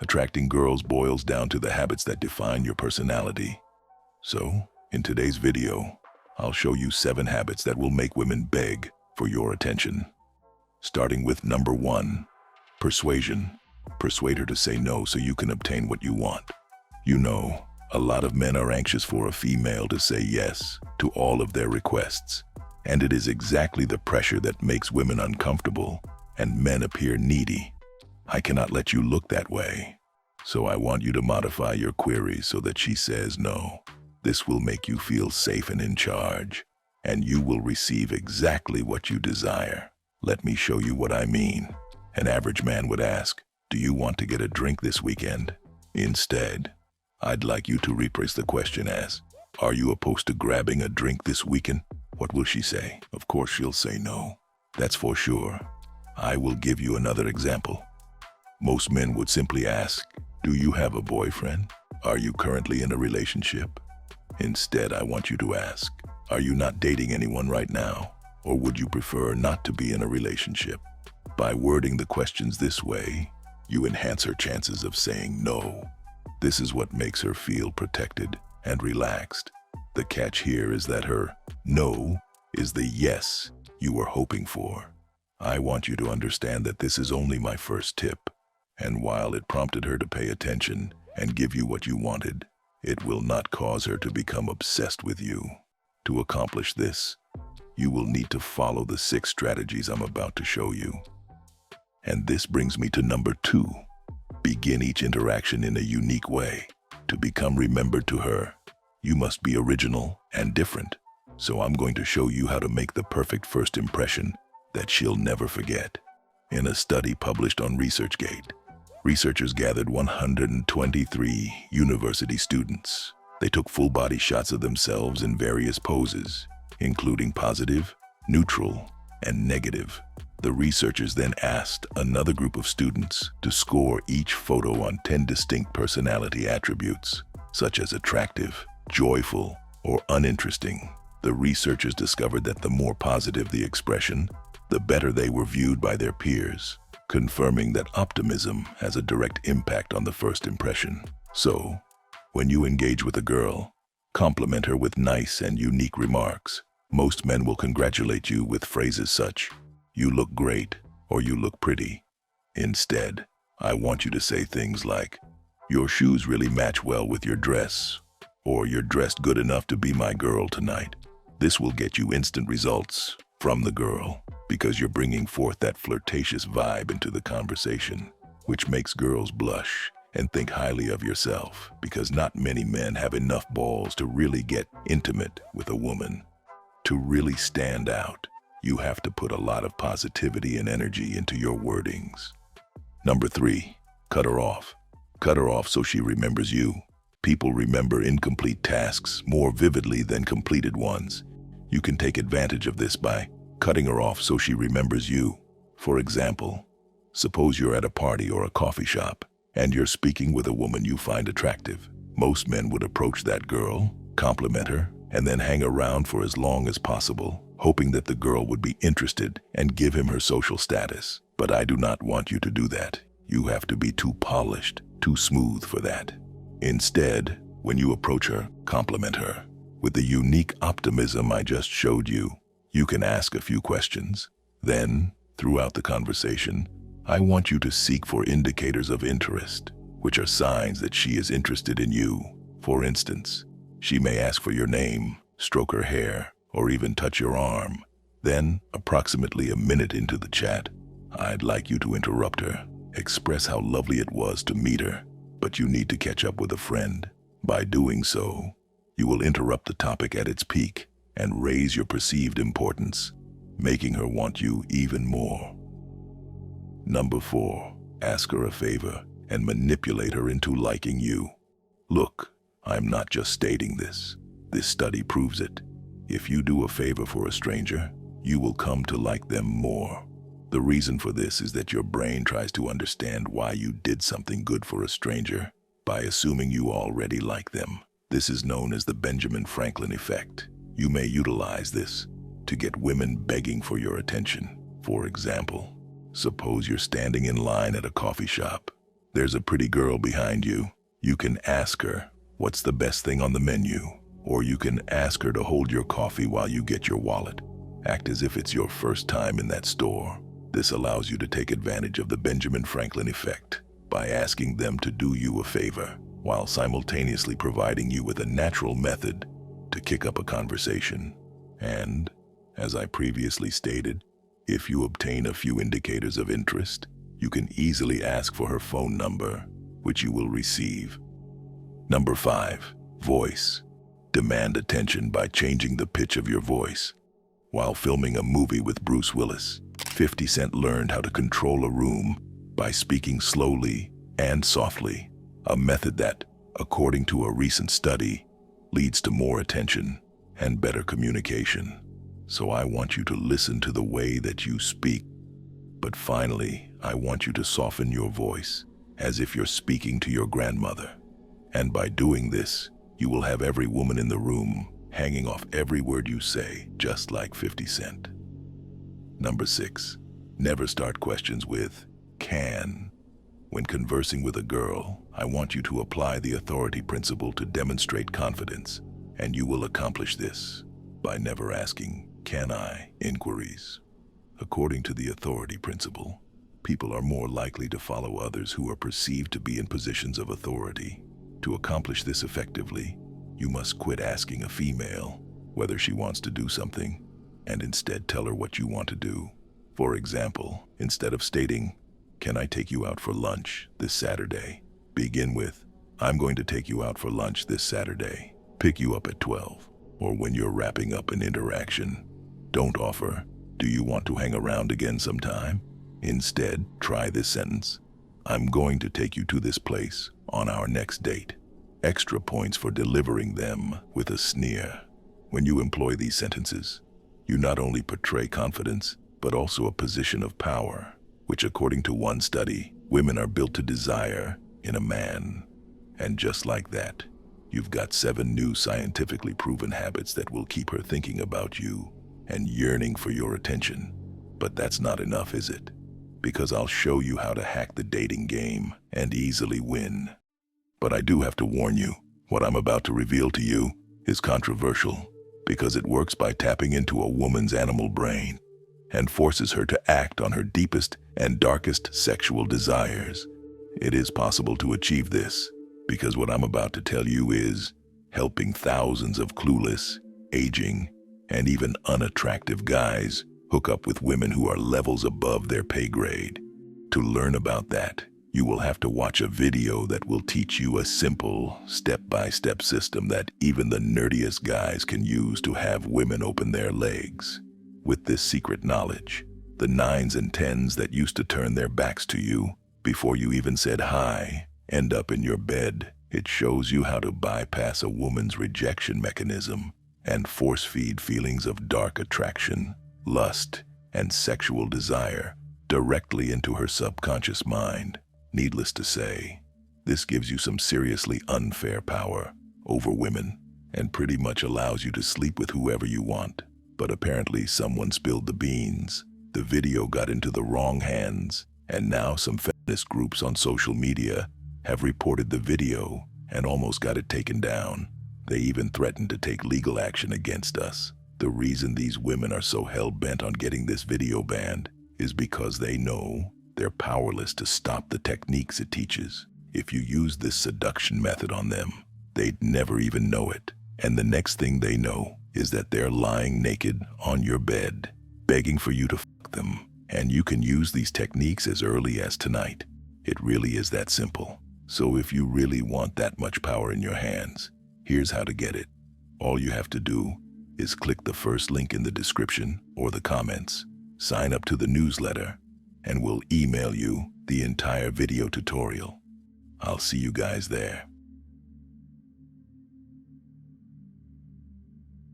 Attracting girls boils down to the habits that define your personality. So, in today's video, I'll show you 7 habits that will make women beg for your attention. Starting with number 1, persuasion. Persuade her to say no so you can obtain what you want. You know, a lot of men are anxious for a female to say yes to all of their requests. And it is exactly the pressure that makes women uncomfortable and men appear needy. I cannot let you look that way. So I want you to modify your queries so that she says no. This will make you feel safe and in charge, and you will receive exactly what you desire. Let me show you what I mean. An average man would ask, "Do you want to get a drink this weekend?" Instead, I'd like you to rephrase the question as, "Are you opposed to grabbing a drink this weekend?" What will she say? Of course she'll say no. That's for sure. I will give you another example. Most men would simply ask, "Do you have a boyfriend? Are you currently in a relationship?" Instead, I want you to ask, "Are you not dating anyone right now? Or would you prefer not to be in a relationship?" By wording the questions this way, you enhance her chances of saying no. This is what makes her feel protected and relaxed. The catch here is that her no is the yes you were hoping for. I want you to understand that this is only my first tip, and while it prompted her to pay attention and give you what you wanted, it will not cause her to become obsessed with you. To accomplish this, you will need to follow the 6 strategies I'm about to show you. And this brings me to number 2. Begin each interaction in a unique way. To become remembered to her, you must be original and different. So I'm going to show you how to make the perfect first impression that she'll never forget. In a study published on ResearchGate, researchers gathered 123 university students. They took full-body shots of themselves in various poses, including positive, neutral, and negative. The researchers then asked another group of students to score each photo on 10 distinct personality attributes, such as attractive, joyful, or uninteresting. The researchers discovered that the more positive the expression, the better they were viewed by their peers, confirming that optimism has a direct impact on the first impression. So, when you engage with a girl, compliment her with nice and unique remarks. Most men will congratulate you with phrases such, "You look great," or "You look pretty." Instead, I want you to say things like, "Your shoes really match well with your dress," or "You're dressed good enough to be my girl tonight." This will get you instant results from the girl because you're bringing forth that flirtatious vibe into the conversation, which makes girls blush and think highly of yourself because not many men have enough balls to really get intimate with a woman. To really stand out, you have to put a lot of positivity and energy into your wordings. Number 3, cut her off. Cut her off so she remembers you. People remember incomplete tasks more vividly than completed ones. You can take advantage of this by cutting her off so she remembers you. For example, suppose you're at a party or a coffee shop and you're speaking with a woman you find attractive. Most men would approach that girl, compliment her, and then hang around for as long as possible, hoping that the girl would be interested and give him her social status. But I do not want you to do that. You have to be too polished, too smooth for that. Instead, when you approach her, compliment her. With the unique optimism I just showed you, you can ask a few questions. Then, throughout the conversation, I want you to seek for indicators of interest, which are signs that she is interested in you. For instance, she may ask for your name, stroke her hair, or even touch your arm. Then, approximately a minute into the chat, I'd like you to interrupt her. Express how lovely it was to meet her, but you need to catch up with a friend. By doing so, you will interrupt the topic at its peak and raise your perceived importance, making her want you even more. Number 4, ask her a favor and manipulate her into liking you. Look, I'm not just stating this. This study proves it. If you do a favor for a stranger, you will come to like them more. The reason for this is that your brain tries to understand why you did something good for a stranger by assuming you already like them. This is known as the Benjamin Franklin effect. You may utilize this to get women begging for your attention. For example, suppose you're standing in line at a coffee shop. There's a pretty girl behind you. You can ask her, what's the best thing on the menu? Or you can ask her to hold your coffee while you get your wallet. Act as if it's your first time in that store. This allows you to take advantage of the Benjamin Franklin effect by asking them to do you a favor, while simultaneously providing you with a natural method to kick up a conversation. And, as I previously stated, if you obtain a few indicators of interest, you can easily ask for her phone number, which you will receive. Number 5. Voice. Demand attention by changing the pitch of your voice. While filming a movie with Bruce Willis, 50 Cent learned how to control a room by speaking slowly and softly, a method that, according to a recent study, leads to more attention and better communication. So I want you to listen to the way that you speak. But finally, I want you to soften your voice as if you're speaking to your grandmother. And by doing this, you will have every woman in the room hanging off every word you say, just like 50 Cent. Number 6. Never start questions with can. When conversing with a girl, I want you to apply the authority principle to demonstrate confidence, and you will accomplish this by never asking can I inquiries. According to the authority principle, people are more likely to follow others who are perceived to be in positions of authority. To accomplish this effectively, you must quit asking a female whether she wants to do something and instead tell her what you want to do. For example, instead of stating, "Can I take you out for lunch this Saturday?" begin with, "I'm going to take you out for lunch this Saturday. Pick you up at 12. Or when you're wrapping up an interaction, don't offer, "Do you want to hang around again sometime?" Instead, try this sentence, "I'm going to take you to this place on our next date." Extra points for delivering them with a sneer. When you employ these sentences, you not only portray confidence, but also a position of power, which according to one study, women are built to desire in a man. And just like that, you've got 7 new scientifically proven habits that will keep her thinking about you and yearning for your attention. But that's not enough, is it? Because I'll show you how to hack the dating game and easily win. But I do have to warn you, what I'm about to reveal to you is controversial because it works by tapping into a woman's animal brain and forces her to act on her deepest and darkest sexual desires. It is possible to achieve this because what I'm about to tell you is helping thousands of clueless, aging, and even unattractive guys hook up with women who are levels above their pay grade. To learn about that, you will have to watch a video that will teach you a simple, step-by-step system that even the nerdiest guys can use to have women open their legs. With this secret knowledge, the 9s and 10s that used to turn their backs to you before you even said hi end up in your bed. It shows you how to bypass a woman's rejection mechanism and force-feed feelings of dark attraction, lust, and sexual desire directly into her subconscious mind. Needless to say, this gives you some seriously unfair power over women and pretty much allows you to sleep with whoever you want. But apparently someone spilled the beans. The video got into the wrong hands, and now some feminist groups on social media have reported the video and almost got it taken down. They even threatened to take legal action against us. The reason these women are so hell-bent on getting this video banned is because they know they're powerless to stop the techniques it teaches. If you use this seduction method on them, they'd never even know it. And the next thing they know is that they're lying naked on your bed, begging for you to fuck them. And you can use these techniques as early as tonight. It really is that simple. So if you really want that much power in your hands, here's how to get it. All you have to do is click the first link in the description or the comments, sign up to the newsletter, and we'll email you the entire video tutorial. I'll see you guys there.